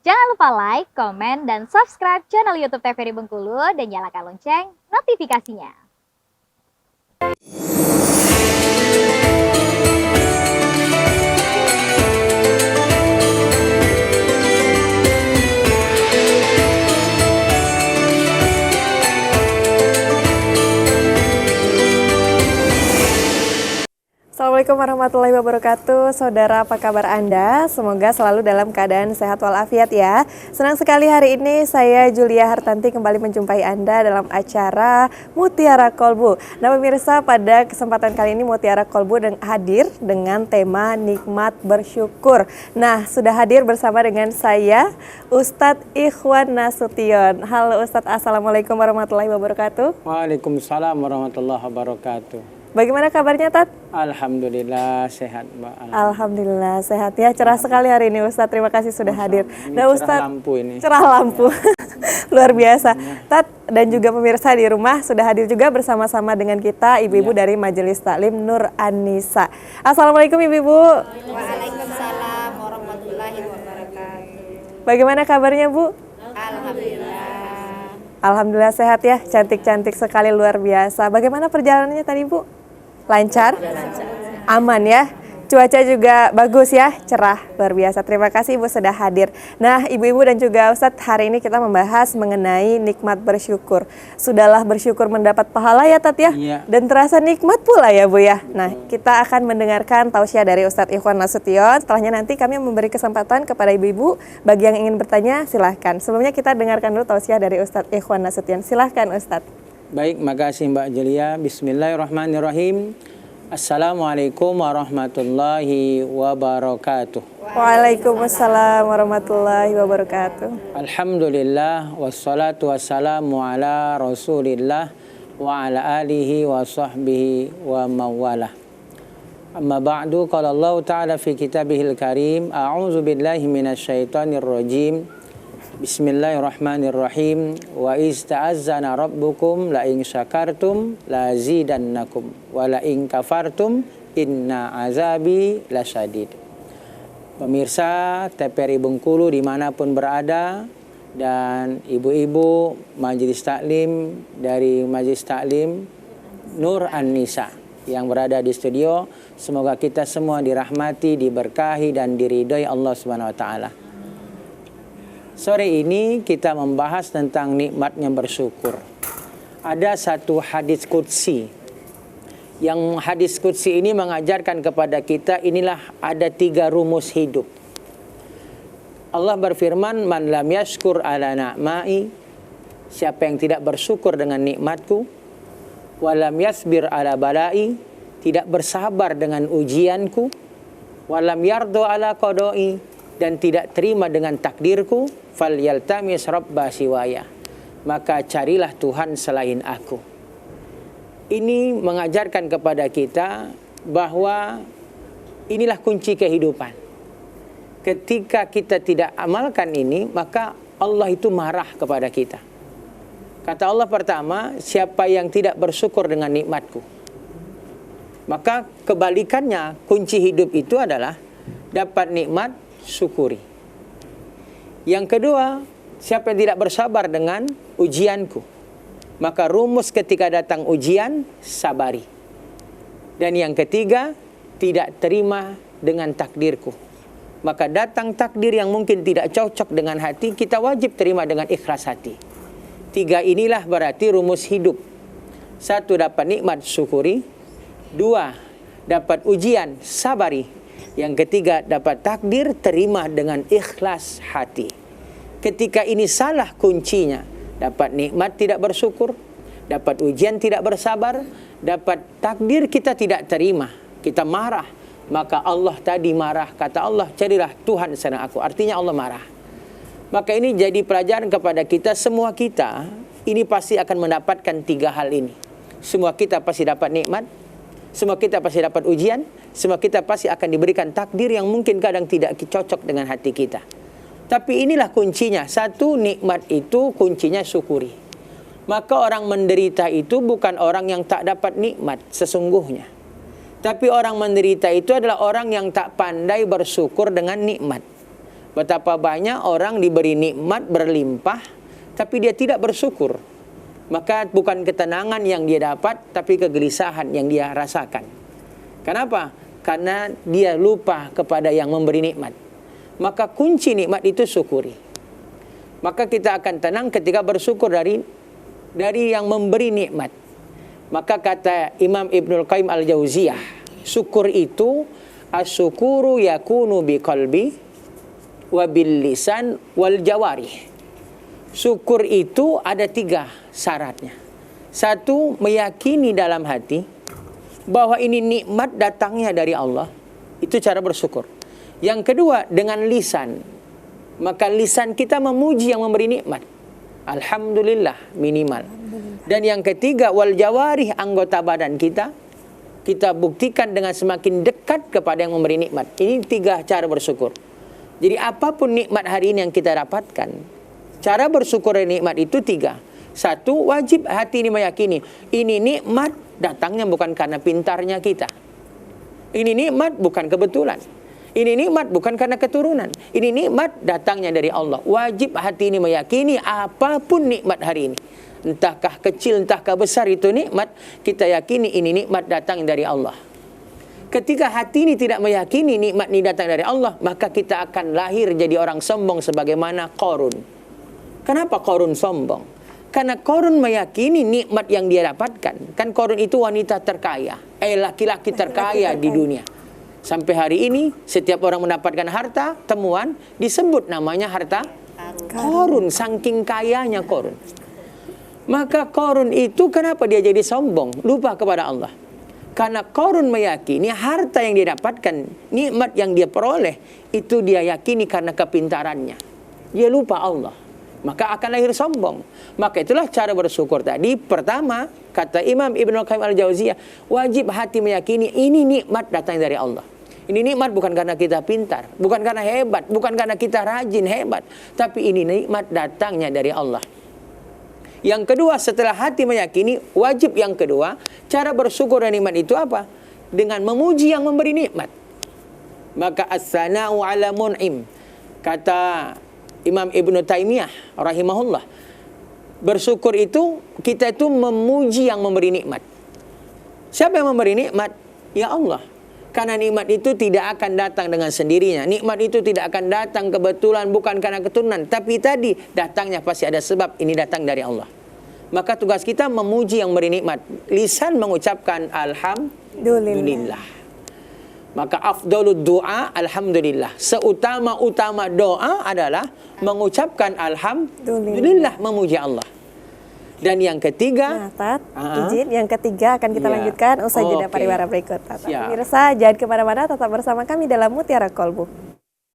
Jangan lupa like, komen, dan subscribe channel YouTube TVRI Bengkulu dan nyalakan lonceng notifikasinya. Assalamualaikum warahmatullahi wabarakatuh. Saudara, apa kabar Anda? Semoga selalu dalam keadaan sehat walafiat ya. Senang sekali hari ini saya Julia Hartanti kembali menjumpai Anda dalam acara Mutiara Kolbu. Nah pemirsa, pada kesempatan kali ini Mutiara Kolbu hadir dengan tema nikmat bersyukur. Nah sudah hadir bersama dengan saya Ustadz Ikhwan Nasution. Halo Ustadz, Assalamualaikum warahmatullahi wabarakatuh. Waalaikumsalam warahmatullahi wabarakatuh. Bagaimana kabarnya Tat? Alhamdulillah sehat Mbak. Alhamdulillah sehat ya, cerah sekali hari ini Ustadz, terima kasih sudah hadir. Nah Ustadz, cerah lampu ini. Cerah lampu, luar biasa. Tat dan juga pemirsa di rumah sudah hadir juga bersama-sama dengan kita ibu-ibu dari Majelis Taklim Nur An-Nisa. Assalamualaikum ibu-ibu. Waalaikumsalam warahmatullahi wabarakatuh. Bagaimana kabarnya Bu? Alhamdulillah. Alhamdulillah sehat ya, cantik-cantik sekali, luar biasa. Bagaimana perjalanannya tadi Bu? Lancar? Aman ya? Cuaca juga bagus ya, cerah, luar biasa. Terima kasih Ibu sudah hadir. Nah ibu-ibu dan juga Ustadz, hari ini kita membahas mengenai nikmat bersyukur. Sudahlah bersyukur mendapat pahala ya Tat ya? Iya. Dan terasa nikmat pula ya Bu ya. Nah kita akan mendengarkan tausiah dari Ustadz Ikhwan Nasution. Setelahnya nanti kami memberi kesempatan kepada ibu-ibu. Bagi yang ingin bertanya silahkan. Sebelumnya kita dengarkan dulu tausiah dari Ustadz Ikhwan Nasution. Silahkan Ustadz. Baik, makasih Mbak Julia. Bismillahirrahmanirrahim. Assalamualaikum warahmatullahi wabarakatuh. Waalaikumsalam warahmatullahi wabarakatuh. Alhamdulillah wassalatu wassalamu ala Rasulillah wa ala alihi wa sahbihi wa mawalah. Amma ba'du, qala Allah ta'ala fi kitabihil karim, a'udzu billahi minasyaitonir rajim. Bismillahirrahmanirrahim. Wa iz ta'azzana rabbukum la in syakartum la zidannakum wa la in kafartum inna azabi lasyadid. Pemirsa TVRI Bengkulu dimanapun berada, dan ibu-ibu Majelis Taklim dari Majelis Taklim Nur An-Nisa yang berada di studio, semoga kita semua dirahmati, diberkahi dan diridhai Allah Subhanahu wa taala. Sore ini kita membahas tentang nikmatnya bersyukur. Ada satu hadis qudsi. Yang hadis qudsi ini mengajarkan kepada kita, inilah ada 3 rumus hidup. Allah berfirman, "Man lam yashkur ala na'mai", siapa yang tidak bersyukur dengan nikmatku, "wa lam yasbir ala balai", tidak bersabar dengan ujianku, "wa lam yardo ala qadai", dan tidak terima dengan takdirku, "falyaltamis rabba siwaya", maka carilah Tuhan selain aku. Ini mengajarkan kepada kita bahwa inilah kunci kehidupan. Ketika kita tidak amalkan ini, maka Allah itu marah kepada kita. Kata Allah pertama, siapa yang tidak bersyukur dengan nikmatku. Maka kebalikannya, kunci hidup itu adalah dapat nikmat, syukuri. Yang kedua, siapa yang tidak bersabar dengan ujianku, maka rumus ketika datang ujian, sabari. Dan yang ketiga, tidak terima dengan takdirku, maka datang takdir yang mungkin tidak cocok dengan hati, kita wajib terima dengan ikhlas hati. 3 inilah berarti rumus hidup. 1, dapat nikmat, syukuri. 2, dapat ujian, sabari. Yang ketiga, dapat takdir, terima dengan ikhlas hati. Ketika ini salah kuncinya, dapat nikmat tidak bersyukur, dapat ujian tidak bersabar, dapat takdir kita tidak terima, kita marah, maka Allah tadi marah. Kata Allah, carilah Tuhan selain aku, artinya Allah marah. Maka ini jadi pelajaran kepada kita, semua kita ini pasti akan mendapatkan 3 hal ini. Semua kita pasti dapat nikmat, semua kita pasti dapat ujian, semua kita pasti akan diberikan takdir yang mungkin kadang tidak cocok dengan hati kita. Tapi inilah kuncinya. 1, nikmat itu kuncinya syukuri. Maka orang menderita itu bukan orang yang tak dapat nikmat sesungguhnya. Tapi orang menderita itu adalah orang yang tak pandai bersyukur dengan nikmat. Betapa banyak orang diberi nikmat berlimpah, tapi dia tidak bersyukur. Maka bukan ketenangan yang dia dapat, tapi kegelisahan yang dia rasakan. Kenapa? Karena dia lupa kepada yang memberi nikmat. Maka kunci nikmat itu syukuri. Maka kita akan tenang ketika bersyukur dari yang memberi nikmat. Maka kata Imam Ibnul Qayyim Al-Jauziyah, syukur itu asyukuru yakunu biqalbi wa bil lisan wal jawarih. Syukur itu ada 3 syaratnya. 1, meyakini dalam hati bahwa ini nikmat datangnya dari Allah. Itu cara bersyukur. Yang kedua, dengan lisan. Maka lisan kita memuji yang memberi nikmat. Alhamdulillah minimal. Dan yang ketiga, wal jawarih, anggota badan kita buktikan dengan semakin dekat kepada yang memberi nikmat. Ini 3 cara bersyukur. Jadi apapun nikmat hari ini yang kita dapatkan, cara bersyukur nikmat itu 3. 1, wajib hati ini meyakini ini nikmat datangnya bukan karena pintarnya kita. Ini nikmat bukan kebetulan. Ini nikmat bukan karena keturunan. Ini nikmat datangnya dari Allah. Wajib hati ini meyakini apapun nikmat hari ini. Entahkah kecil, entahkah besar itu nikmat, kita yakini ini nikmat datang dari Allah. Ketika hati ini tidak meyakini nikmat ini datang dari Allah, maka kita akan lahir jadi orang sombong sebagaimana Qarun. Kenapa Qarun sombong? Karena Qarun meyakini nikmat yang dia dapatkan. Kan Qarun itu wanita terkaya, laki-laki terkaya di dunia. Sampai hari ini setiap orang mendapatkan harta, temuan disebut namanya harta Qarun, saking kayanya Qarun. Maka Qarun itu kenapa dia jadi sombong, lupa kepada Allah? Karena Qarun meyakini harta yang dia dapatkan, nikmat yang dia peroleh, itu dia yakini karena kepintarannya. Dia lupa Allah, maka akan lahir sombong. Maka itulah cara bersyukur tadi. Pertama, kata Imam Ibnul Qayyim Al-Jauziyah, wajib hati meyakini ini nikmat datang dari Allah. Ini nikmat bukan karena kita pintar, bukan karena hebat, bukan karena kita rajin hebat, tapi ini nikmat datangnya dari Allah. Yang kedua, setelah hati meyakini, wajib yang kedua, cara bersyukur dan nikmat itu apa? Dengan memuji yang memberi nikmat. Maka as-sana'u 'ala mun'im. Kata Imam Ibnu Taimiyah rahimahullah, bersyukur itu kita itu memuji yang memberi nikmat. Siapa yang memberi nikmat? Ya Allah. Karena nikmat itu tidak akan datang dengan sendirinya. Nikmat itu tidak akan datang kebetulan, bukan karena keturunan. Tapi tadi datangnya pasti ada sebab, ini datang dari Allah. Maka tugas kita memuji yang memberi nikmat. Lisan mengucapkan alhamdulillah. Maka afdalud doa alhamdulillah. Seutama-utama doa adalah mengucapkan alhamdulillah, memuji Allah. Dan yang ketiga, Nah, Tat, izin yang ketiga akan kita lanjutkan usai jeda pariwara berikut. Siap. Pemirsa, jangan kemana-mana, tetap bersama kami dalam Mutiara Kolbu.